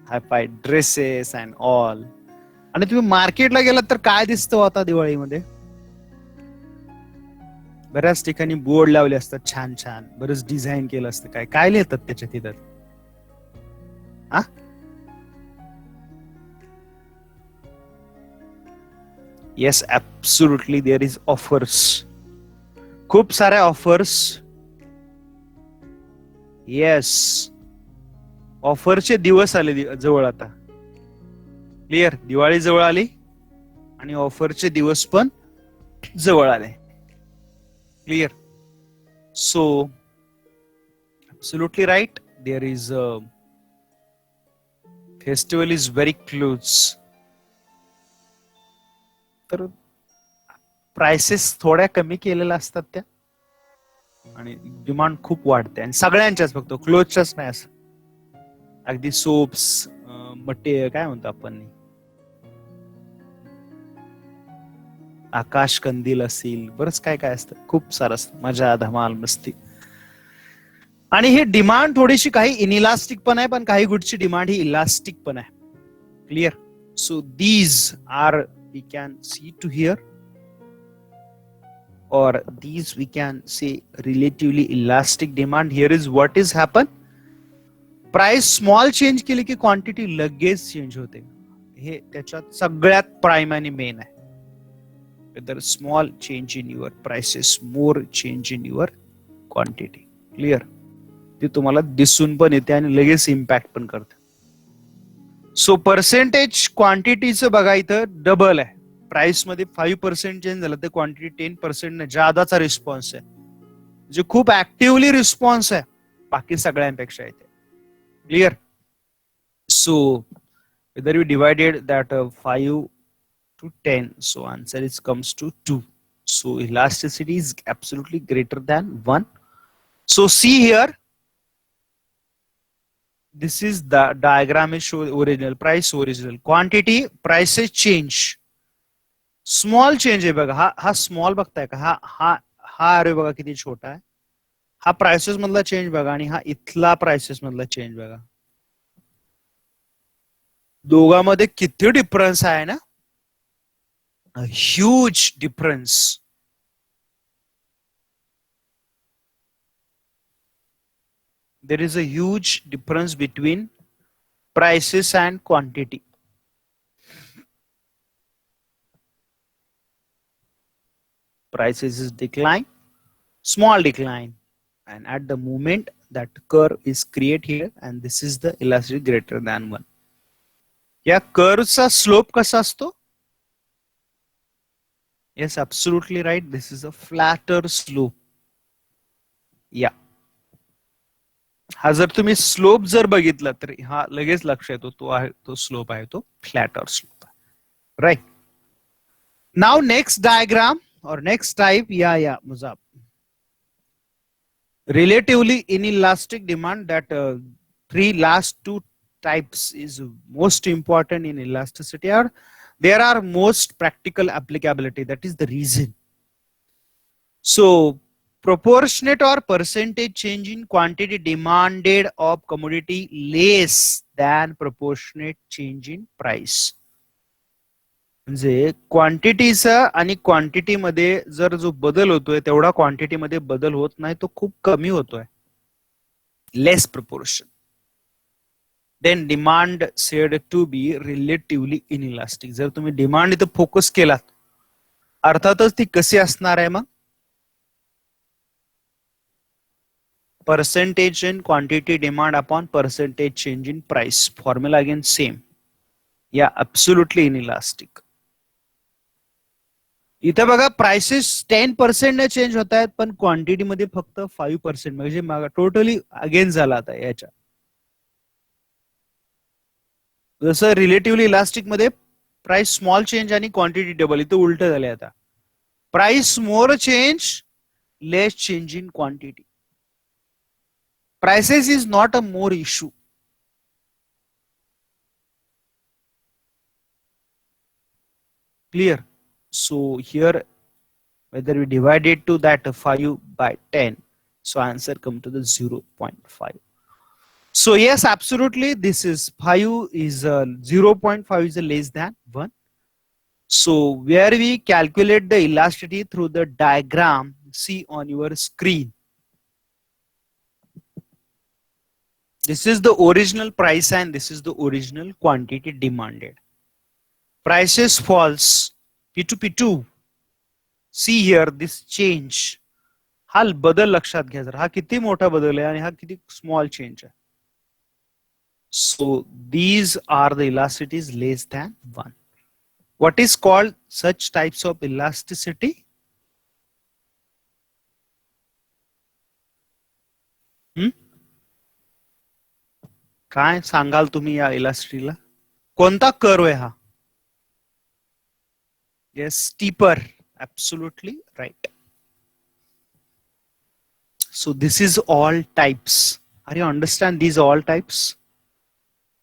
हाय फाय ड्रेसेस अँड ऑल. आणि तुम्ही मार्केटला गेलात तर काय दिसतं आता दिवाळीमध्ये? बऱ्याच ठिकाणी बोर्ड लावले असतात छान छान, बरंच डिझाईन केलं असतं. काय काय लिहितात त्याच्या तिथं? हा, yes, absolutely there is offers. खूप साऱ्या ऑफर्स. येस, ऑफरचे दिवस आले जवळ आता. क्लिअर? दिवाळी जवळ आली आणि ऑफरचे दिवस पण जवळ आले. Clear? So absolutely right, there is a festival is very close. तर प्राइसेस थोड्या कमी केलेल्या असतात त्या, आणि डिमांड खूप वाढते. आणि सगळ्यांच्याच, फक्त क्लोथच्याच नाही, असं अगदी सोप्स, मटे काय म्हणतो आपण, आकाश कंदील असेल, बरंच काय काय असतं, खूप सारं असतं, मजा धमाल मस्ती. आणि हे डिमांड थोडीशी काही इनइलास्टिक पण आहे, पण काही गुडची डिमांड ही इलास्टिक पण आहे. Clear? So these are we can see to here, or these we can say relatively elastic demand. Here is what is happen. Price small change केली की क्वांटिटी लगेच चेंज होते. हे त्याच्यात सगळ्यात प्राइम आणि मेन आहे. whether small change in your prices, more change in your quantity. Clear? ते तुम्हाला दिसून पण येते आणि लगेच इम्पॅक्ट पण करते. सो पर्सेंटेज क्वांटिटीचं बघा, इथं डबल आहे. प्राइस मध्ये 5% चेंज झालं तर क्वांटिटी 10% जादाचा रिस्पॉन्स आहे, म्हणजे खूप ऍक्टिव्हली रिस्पॉन्स आहे बाकी सगळ्यांपेक्षा इथे. Clear? So whether you divided that 5 to 10. So answer is comes to 2. So elasticity is absolutely greater than 1. So see here, this is the diagram is show original price, original quantity, prices change. Small change आहे बघा, हा स्मॉल बघताय का, हा अरे बघा किती छोटा आहे. हा प्राइसेस मधला चेंज बघा आणि हा इथला प्राइसेस मधला चेंज बघा. दोघांमध्ये किती डिफरन्स आहे ना, a huge difference. There is a huge difference between prices and quantity. Prices is decline, small decline, and at the moment that curve is created here, and this is the elasticity greater than 1. या कर्वचा स्लोप कसा असतो? Yes, absolutely right. This is a flatter slope. Yeah. हा जर तुम्ही स्लोप जर बघितला तर हा लगेच लक्ष येतो, तो आहे तो स्लोप आहे, तो फ्लॅटर स्लोप आहे. Right. Now next diagram or next type, Muzab. Relatively inelastic demand, that three last two types is most important in elasticity, or there are most practical applicability. That is the reason. So proportionate or percentage change in quantity demanded of commodity less than proportionate change in price. म्हणजे क्वांटिटीचा आणि क्वांटिटी मध्ये जर जो बदल होतोय तेवढा क्वांटिटी मध्ये बदल होत नाही, तो खूप कमी होतोय, less proportion. Then demand said to be relatively inelastic. जर तुम्ही डिमांड इथं फोकस केलात, अर्थातच ती कशी असणार आहे मग, percentage in quantity demand upon percentage change in price. Formula again same. Yeah, absolutely inelastic. इथे बघा प्राइसेस 10% ने चेंज होत आहेत, पण क्वांटिटी मध्ये फक्त 5%, म्हणजे टोटली अगेन झाला आता याच्या. जसं रिलेटिव्हली इलास्टिक मध्ये प्राइस स्मॉल चेंज आणि क्वांटिटी डबल, इथे उलट झाले आता. Price more change, less change in quantity. Prices is not a more issue. Clear? So here, whether we divide it to that 5 by 10, so answer come to the 0.5. So yes, absolutely, this is 5 is 0.5 is less than 1. So where we calculate the elasticity through the diagram, see on your screen. This is the original price and this is the original quantity demanded. Prices falls P2 P2. See here this change. हा बदल लक्षात घ्या जर, हा किती मोठा बदल आहे आणि हा किती स्मॉल चेंज आहे. So these are the elasticities less than 1. What is called such types of elasticity? काय सांगाल तुम्ही या इलास्टिटीला? कोणता कर्व आहे हा? Yes, steeper. Absolutely right. So this is all types. Are you understand these all types?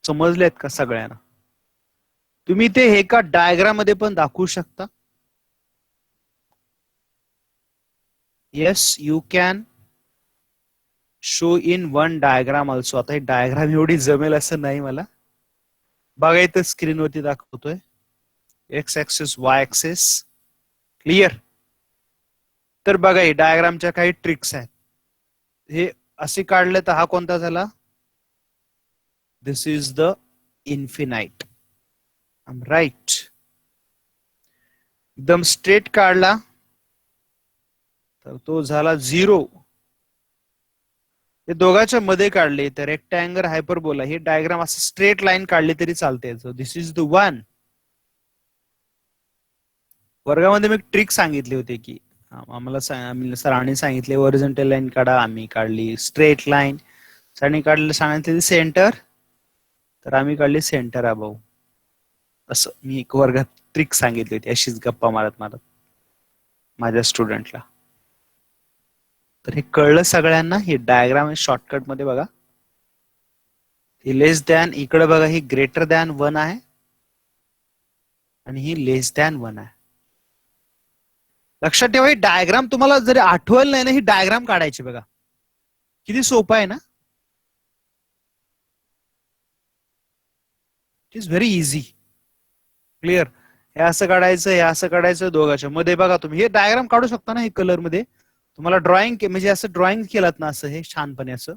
समजलेत का सगळ्यांना? तुम्ही ते हे का डायग्राम मध्ये पण दाखवू शकता? Yes, you can show in one diagram also. आता हे डायग्राम एवढी जमेल असं नाही मला. बघा इथं स्क्रीनवरती दाखवतोय. X axis, Y axis. Clear? तर बघा हे डायग्रामच्या काही ट्रिक्स आहेत. हे असे काढले तर हा कोणता झाला? This is the infinite. I am right. एकदम स्ट्रेट काढला तर तो झाला 0. हे दोघांच्या मध्ये काढले तर रेक्टँगल हायपरबोला. हे डायग्राम असं स्ट्रेट लाईन काढली तरी चालते. So this is the 1. वर्गामध्ये मी ट्रिक सांगितली होती की आम्हाला सरांनी सांगितले हॉरिझॉन्टल लाईन काढा, आम्ही काढली स्ट्रेट लाईन. सरांनी काढले सांगितले सेंटर, तर आम्ही काढली सेंटर अबव. असं मी एक वर्गात ट्रिक सांगितली होती अशीच गप्पा मारत मारत माझ्या स्टुडंटला. तर हे कळलं सगळ्यांना. हे डायग्राम शॉर्टकट मध्ये बघा. ही लेस दॅन, इकडे बघा ही ग्रेटर दॅन 1 आहे आणि ही लेस दॅन 1 आहे. लक्षात ठेवा, ही डायग्राम तुम्हाला जरी आठवलं नाही ना, ही डायग्राम काढायची बघा. किती सोपं आहे ना. It is very easy. Clear. हे असं काढायचं, हे असं काढायचं, दोघांच्या मध्ये बघा तुम्ही हे डायग्राम काढू शकता ना. हे कलर मध्ये तुम्हाला ड्रॉइंग म्हणजे असं ड्रॉइंग केलात ना, असं हे छानपणे असं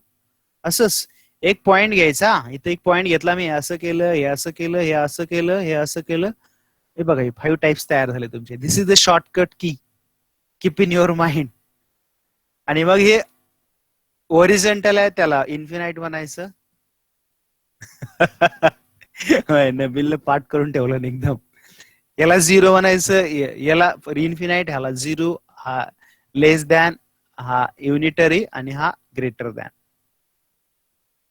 असंच एक पॉइंट घ्यायचा. इथे एक पॉइंट घेतला मी, असं केलं, हे असं केलं, हे असं केलं, हे असं केलं. हे बघा, हे 5 टाइप्स तयार झाले तुमचे. दिस इज द शॉर्टकट की. Keep in your mind. आणि मग हे ओरिजेंटल आहे, त्याला इन्फिनाइट म्हणायचं. नबीलने पाठ करून ठेवलं ना एकदम. याला 0 म्हणायचं, याला इन्फिनाइट, ह्याला 0, हा लेस दॅन, हा युनिटरी आणि हा greater than.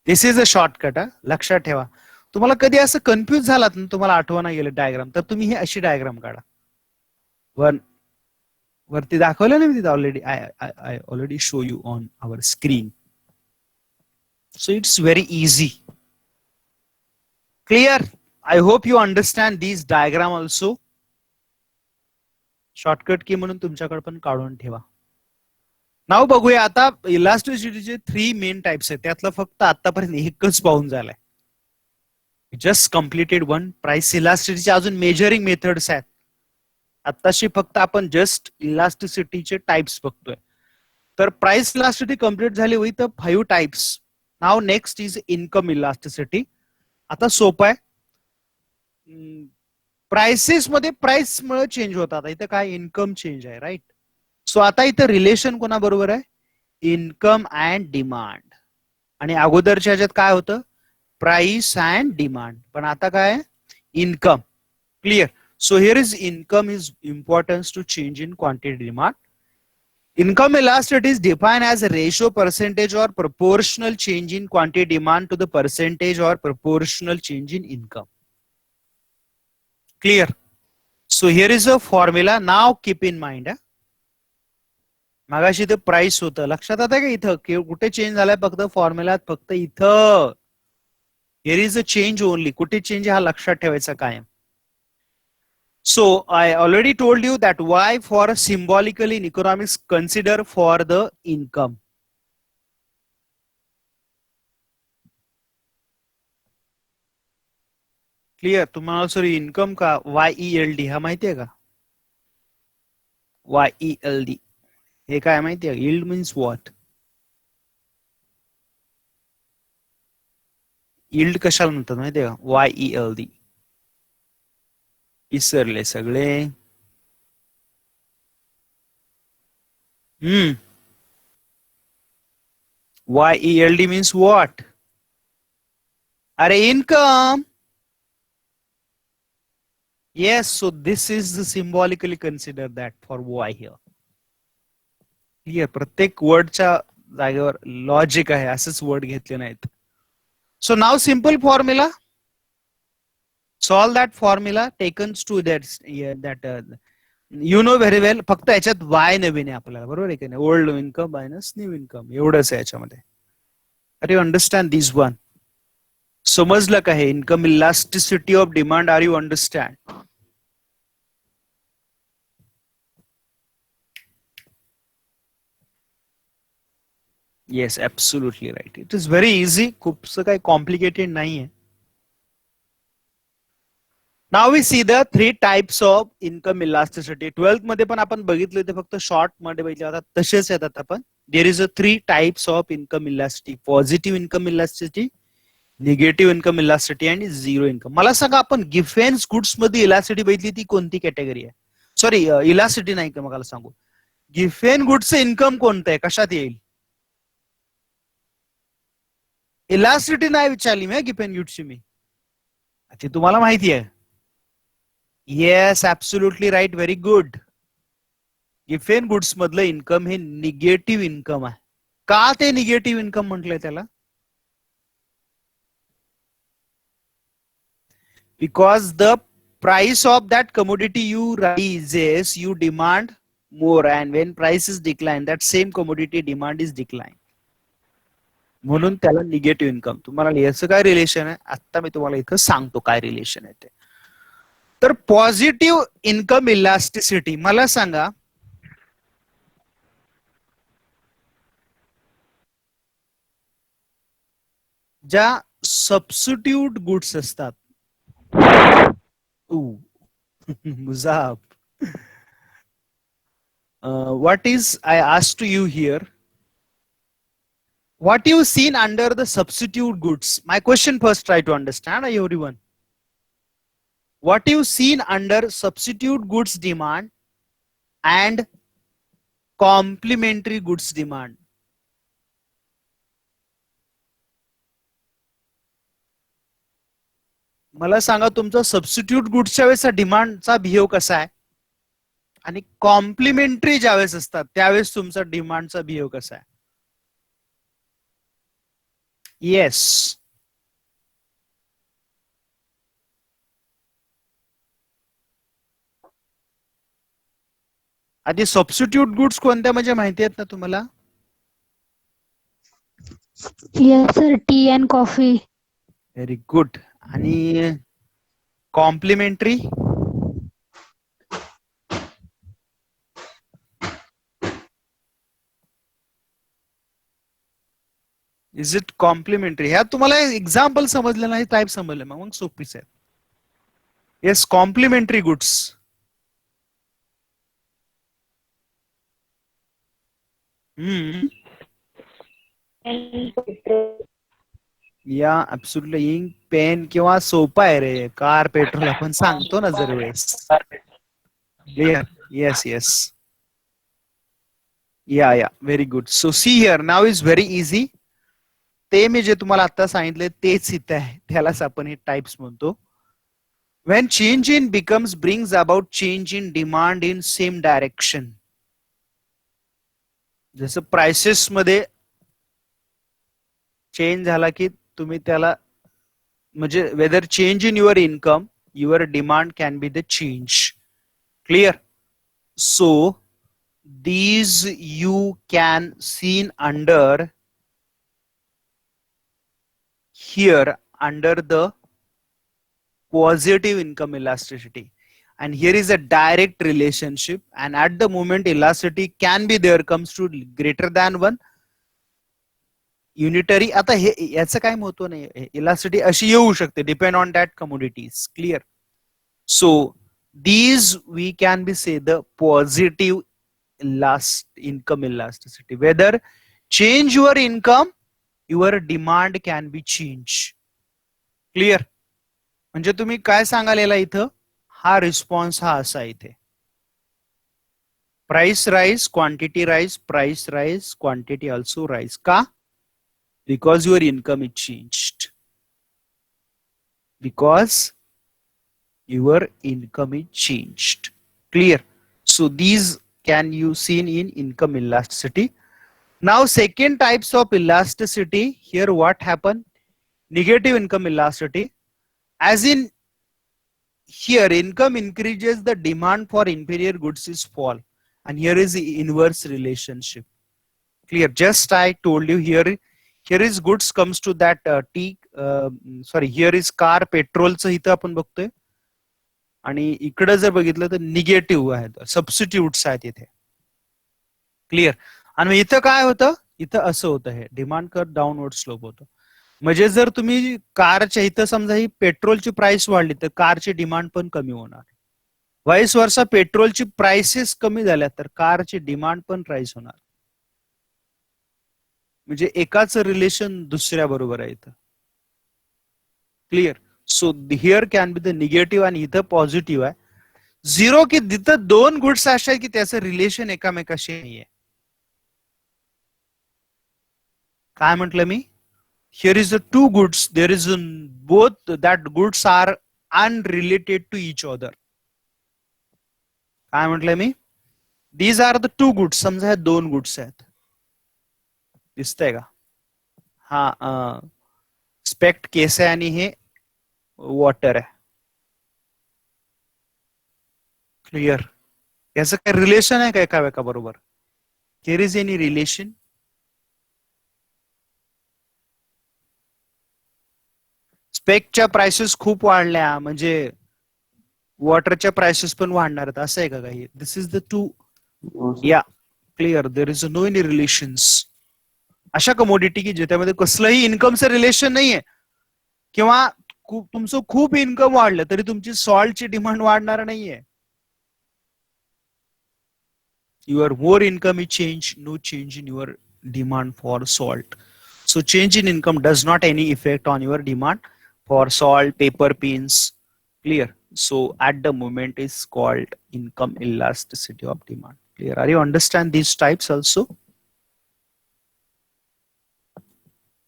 This is a shortcut. लक्षात ठेवा. तुम्हाला कधी असं कन्फ्युज झालात ना, तुम्हाला आठवणा गेलं डायग्राम, तर तुम्ही हे अशी डायग्राम काढा. वरती दाखवलं ना मी तिथे already. I already show you on our screen. So it's very easy. Clear. I hope you understand this diagram also. Shortcut key म्हणून तुमच्याकडे पण काढून ठेवा. नाव बघूया आता. इलास्टिसिटीचे 3 मेन टाइप्स आहेत. त्यातलं फक्त आतापर्यंत एकच पाहून झालाय. Just completed 1. प्राइस इलास्टिसिटीचे अजून मेजरिंग मेथड्स आहेत. आताशी फक्त आपण जस्ट इलास्टिसिटीचे टाइप्स बघतोय. तर प्राइस इलास्टिसिटी कम्प्लीट झाली with 5 types. Now next is income elasticity. आता सोपं आहे. प्राइसेस मध्ये प्राइस मुळे चेंज होतात. इथं काय इन्कम चेंज आहे, राईट. सो आता इथं रिलेशन कोणाबरोबर आहे? Income and demand. आणि अगोदरच्या ह्याच्यात काय होतं? Price and demand. पण आता काय? Income. Clear. So here is income is importance to change in quantity demand. Income elasticity is defined as a ratio, percentage or proportional change in quantity demand to the percentage or proportional change in income. Clear? So here is a formula. Now keep in mind. मागाशी ते प्राइस होतं, लक्षात आता का इथं कुठे चेंज झालाय? फक्त फॉर्म्युलात, फक्त इथं. Here is a change only. कुठे चेंज हा लक्षात ठेवायचा कायम. So I already told you that why for symbolically in economics consider for the income. Clear? तुम्हाला सॉरी इन्कम का YELD हा माहितीये का? YELD हे काय माहितीये? Yield means what? Yield कशाला म्हणतात माहितीये का? YELD. इसरले सगळे. YELD means what? अरे income. Yes, so this is the symbolically consider that for Y here. Clear? प्रत्येक वर्डच्या जागेवर लॉजिक आहे, असेच वर्ड घेतले नाहीत. So now simple formula. Solve that formula taken to that you know very well. फक्त याच्यात Y नवीन आहे आपल्याला, बरोबर आहे की नाही? Old income minus new income एवढंच आहे याच्यामध्ये. Are you understand this one? समजलं का हे? Income elasticity of demand. Are you understand? Yes, absolutely right. It is very easy. खूपसं काही कॉम्प्लिकेटेड नाहीये. Now we see the 3 types of income elasticity. 12th मध्ये पण आपण बघितले होते, फक्त शॉर्ट मध्ये बघितले आता तसेच येतात आपण. There is a 3 types of income elasticity. Positive income elasticity, negative income elasticity and zero income. मला सांगा, आपण गिफ्ट गुड्स मध्ये इलास्टिसिटी बघितली ती कोणती कॅटेगरी आहे? सॉरी, इलास्टिसिटी नाही का? मला सांगू, गिफ्ट गुड्सचं इन्कम कोणतं आहे? कशात येईल? इलास्टिसिटी नाही विचारली मी गिफ्ट गुड्सची. मी ते तुम्हाला माहिती आहे. Yes, absolutely right. Very good. Gift goods मधलं इन्कम हे निगेटिव्ह इन्कम आहे. का ते निगेटिव्ह इन्कम म्हटलंय त्याला? Because the price of that commodity you raises, you demand more, and when prices decline, that same commodity demand is decline. म्हणून त्याला निगेटिव्ह इन्कम. तुम्हाला याचं काय रिलेशन आहे आता मी तुम्हाला इथं सांगतो काय रिलेशन आहे ते. तर पॉझिटिव्ह इन्कम इलास्टिसिटी मला सांगा, ज्या सबस्टिट्यूट गुड्स असतात, मुजाब, what is I asked to you here, what you seen under the substitute goods? My question first, try to understand everyone. What you seen under substitute goods demand and complementary goods demand? मला सांगा तुमचा सबस्टिट्यूट गुड्सच्या वेळेस डिमांडचा बिहेव कसा आहे आणि कॉम्प्लिमेंटरी ज्यावेळेस असतात त्यावेळेस तुमचा डिमांडचा बिहेव कसा आहे? येस, आधी सबस्टिट्यूट गुड्स कोणत्या म्हणजे माहिती आहेत ना तुम्हाला? Yes, sir. Tea and coffee. Very good. आणि कॉम्प्लिमेंटरी? Is it complimentary? ह्या तुम्हाला एक्झाम्पल समजलं नाही, टाईप समजलं मग सोपीच आहे. Yes, complimentary goods. या ऍब्सोल्युटली. इंक, पेन किंवा सोपा आहे रे. कार, पेट्रोल आपण सांगतो ना जर वेळेस. Clear? Yes yes. Yeah very good. So see here now is very easy. ते मी जे तुम्हाला आता सांगितले तेच इथे आहे, त्यालाच आपण हे टाइप्स म्हणतो. When change in becomes brings about change in demand in same direction. जसं प्राइसेस मध्ये चेंज झाला की तुम्ही त्याला म्हणजे whether change in your income, your demand can be the change. Clear? So these you can seen under here under the positive income elasticity, and here is a direct relationship, and at the moment elasticity can be there comes to greater than 1 unitary. आता हे याचं काय महत्व नाही, elasticity अशी येऊ शकते depend on that commodities. Clear? So these we can be say the positive income elasticity. Whether change your income, your demand can be changed. Clear? म्हणजे तुम्ही काय सांगायला इथं, हा रिस्पॉन्स हा असा इथे, price rise, quantity rise, price rise, quantity also rise. का? Because your income is changed. Because your income is changed. Clear? So these can you seen in income elasticity. Now second types of elasticity, here what happen? Negative income elasticity. As in here income increases, the demand for inferior goods is fall, and here is the inverse relationship. Clear? Just I told you here is goods comes to that here is car, petrol च इथं आपण बघतोय, आणि इकडे जर बघितलं तर निगेटिव्ह आहेत, सबस्टिट्यूट्स आहेत इथे. क्लिअर? आणि इथं काय होतं, इथं असं होतं, हे डिमांड कर डाऊनवर्ड स्लोप होतं. म्हणजे जर तुम्ही कारच्या इथं समजा ही पेट्रोलची प्राइस वाढली तर कारची डिमांड पण कमी होणार. वाईस वर्षा पेट्रोलची प्राइसेस कमी झाल्या तर कारची डिमांड पण राईज होणार. म्हणजे एकाच रिलेशन दुसऱ्या बरोबर आहे इथं. Clear? So here can be the negative आणि इथं पॉझिटिव्ह आहे. झिरो की तिथं दोन गुड्स असे आहे की त्याचं रिलेशन एकामेकाशी नाहीये. काय म्हटलं मी? Here is the two goods, there is both that goods are unrelated to each other. काय म्हटलं मी? These are the two goods. समजा हे दोन गुड्स आहेत, दिसतंय का? हा स्पेक्ट केस आहे आणि हे वॉटर आहे. क्लिअर. याचं काही रिलेशन आहे का एका एका बरोबर? There is any relation? स्पेकच्या प्राइसेस खूप वाढल्या म्हणजे वॉटरच्या प्राइसेस पण वाढणार आहेत असं आहे का काही? This is the two. या clear. There is no any relations. अशा कमोडिटी की ज्याच्यामध्ये कसलंही इन्कमचं रिलेशन नाहीये किंवा तुमचं खूप इन्कम वाढलं तरी तुमची सॉल्टची डिमांड वाढणार नाहीये. Your more income is change, no change in your demand for salt. So change in income does not any effect on your demand for salt, paper, pins. Clear? So at the moment is called income elasticity of demand. Clear? Are you understand these types also?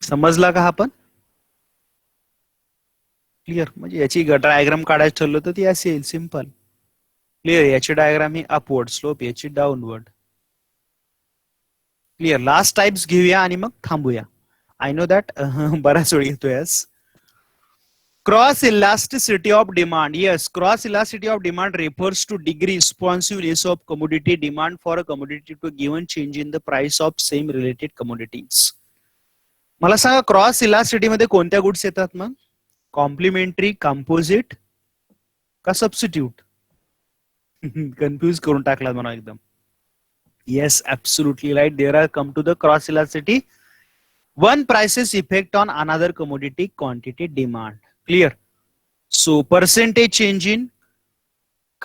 समजला का आपण? क्लिअर. म्हणजे याची डायग्राम काढायचं ठरलं तर ती अशी येईल सिंपल. क्लिअर. याची डायग्राम ही अपवर्ड स्लोप, याची डाऊनवर्ड. क्लिअर. लास्ट टाइप्स घेऊया आणि मग थांबूया. I know that बराच वेळ घेतोय. Cross elasticity of demand. Yes, cross elasticity of demand refers to degree responsiveness of commodity demand for a commodity to given change in the price of same related commodities. मला सांगा क्रॉस इलास्टिसिटी मध्ये कोणत्या गुड्स येतात मग? कॉम्प्लिमेंटरी, कंपोजिट का सबस्टिट्यूट? कन्फ्यूज करून टाकला म्हणा एकदम. Yes, absolutely right. There are come to the cross elasticity. One price's effect on another commodity quantity demand. Clear? So percentage change in,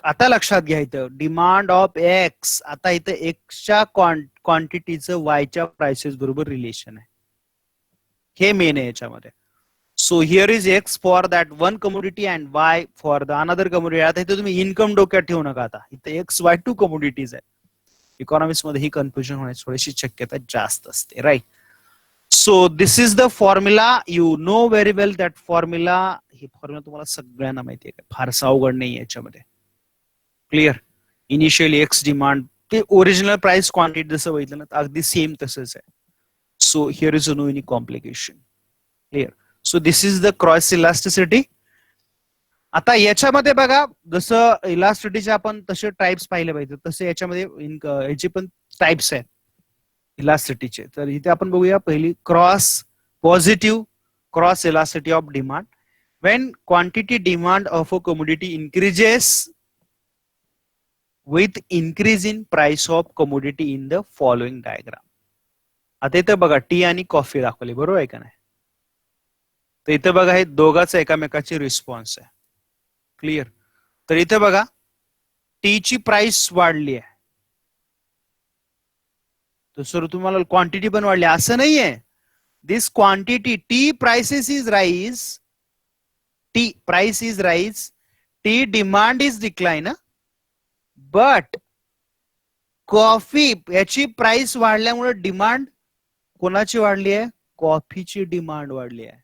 आता लक्षात घ्यायचं, डिमांड ऑफ एक्स. आता इथं एक्सच्या क्वांटिटीचं वायच्या प्राइसेस बरोबर रिलेशन आहे. हे मेन आहे याच्यामध्ये. So here is x for that one commodity and Y for the another commodity. आता इथे तुम्ही इन्कम डोक्यात ठेवू नका. आता इथे एक्स वाय टू कमोडिटीज आहेत. इकॉनॉमिक्स मध्ये ही कन्फ्युजन होण्याची थोडीशी शक्यता जास्त असते. Right. So this is the formula. You know very well that formula. ही फॉर्म्युला तुम्हाला सगळ्यांना माहिती आहे. फारसा अवघड नाही याच्यामध्ये. क्लिअर. इनिशियली एक्स डिमांड ते ओरिजिनल प्राइस क्वांटिटी जसं बघितलं ना अगदी सेम तसंच आहे. So here is no any complication. Clear. So this is the cross elasticity. आता याच्यामध्ये बघा जसं इलास्टिसिटीचे आपण तसे टाइप्स पाहिले पाहिजे तसे याच्यामध्ये याचे पण टाइप्स आहेत इलास्टिसिटीचे. तर इथे आपण बघूया पहिली cross positive cross elasticity of demand. When quantity demand of a commodity increases with increase in price of commodity in the following diagram. आता इथं बघा टी आणि कॉफी दाखवली बरोबर आहे का नाही? तर इथं बघा हे दोघांचा एकामेकाची रिस्पॉन्स आहे. क्लिअर. तर इथे बघा टीची प्राइस वाढली आहे तर सर तुम्हाला क्वांटिटी पण वाढली असं नाहीये. This quantity tea prices is rise, tea price is rise, tea demand is decline. But coffee याची प्राइस वाढल्यामुळे डिमांड कोणाची वाढली आहे? कॉफीची डिमांड वाढली आहे.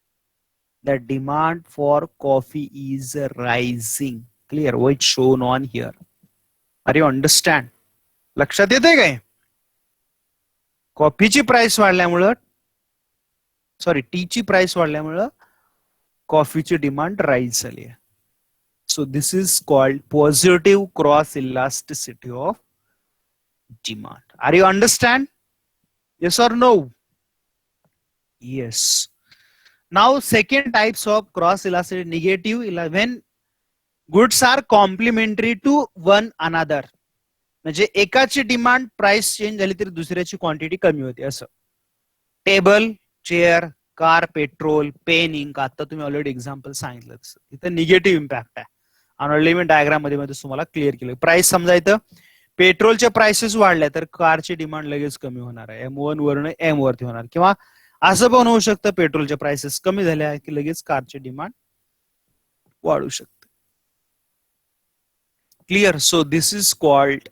The demand for coffee is rising. Clear. White shown on here. Are you understand? लक्षात येते काय? कॉफीची प्राइस वाढल्यामुळं टीची प्राइस वाढल्यामुळं कॉफीची डिमांड राईज झाली आहे. So this is called positive cross elasticity of demand. Are you understand? Yes or no? Yes. Now second types of cross elasticity negative when goods are complementary to one another. म्हणजे एकाची डिमांड प्राइस चेंज झाली तरी दुसऱ्याची क्वांटिटी कमी होते असं. Table, chair, car, petrol, pen, ink. आता तुम्ही ऑलरेडी एक्झाम्पल सांगितलं इथं निगेटिव्ह इम्पॅक्ट आहे. ऑलरेडी मी डायग्राम मध्ये तुम्हाला क्लिअर केलं. प्राइस समजा इथं पेट्रोलच्या प्राइसेस वाढल्या तर कारची डिमांड लगेच कमी होणार आहे. M1 वरून M वरती होणार. किंवा असं पण होऊ शकतं पेट्रोलच्या प्राइसेस कमी झाल्या की लगेच कारची डिमांड वाढू शकते. Clear. So this is called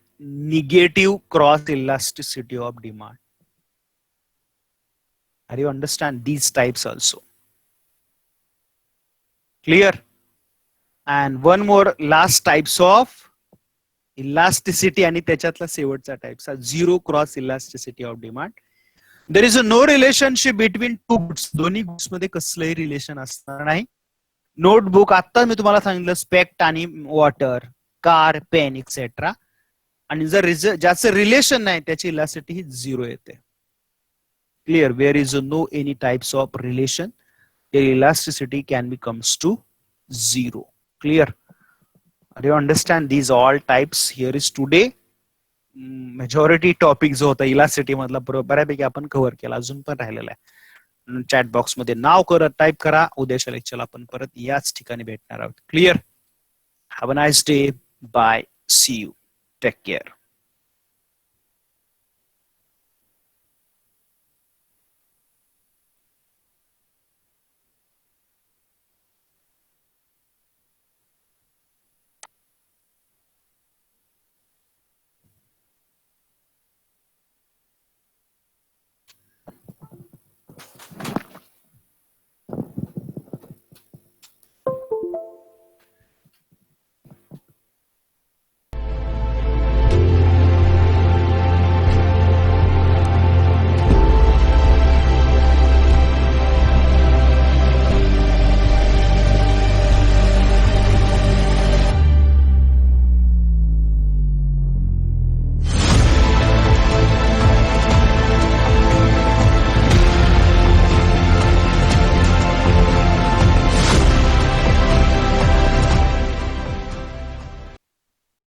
negative cross elasticity of demand. Are you understand these types also? Clear. And one more last types of elasticity आणि त्याच्यातला शेवटचा types zero cross elasticity of demand. There is a no relationship between two goods. दोन्ही गुड्स मध्ये कसलंही रिलेशन असणार नाही. नोटबुक आता मी तुम्हाला सांगितलं स्पेक्ट आणि वॉटर. Car, pen etcetera. आणि जर ज्याचं रिलेशन नाही त्याची इलास्टिसिटी ही 0 येते. Clear? Where is no any types of relation, their elasticity can becomes to 0. Clear? Do you understand these all types? Here is today majority topic जो होता इलास्टिसिटी मधला बऱ्यापैकी आपण कव्हर केला. अजून पण राहिलेला आहे. चॅट बॉक्स मध्ये नाव टाईप करा. उद्याच्या लेक्चरला आपण परत याच ठिकाणी भेटणार आहोत. Clear? Have a nice day. Bye. See you. Take care.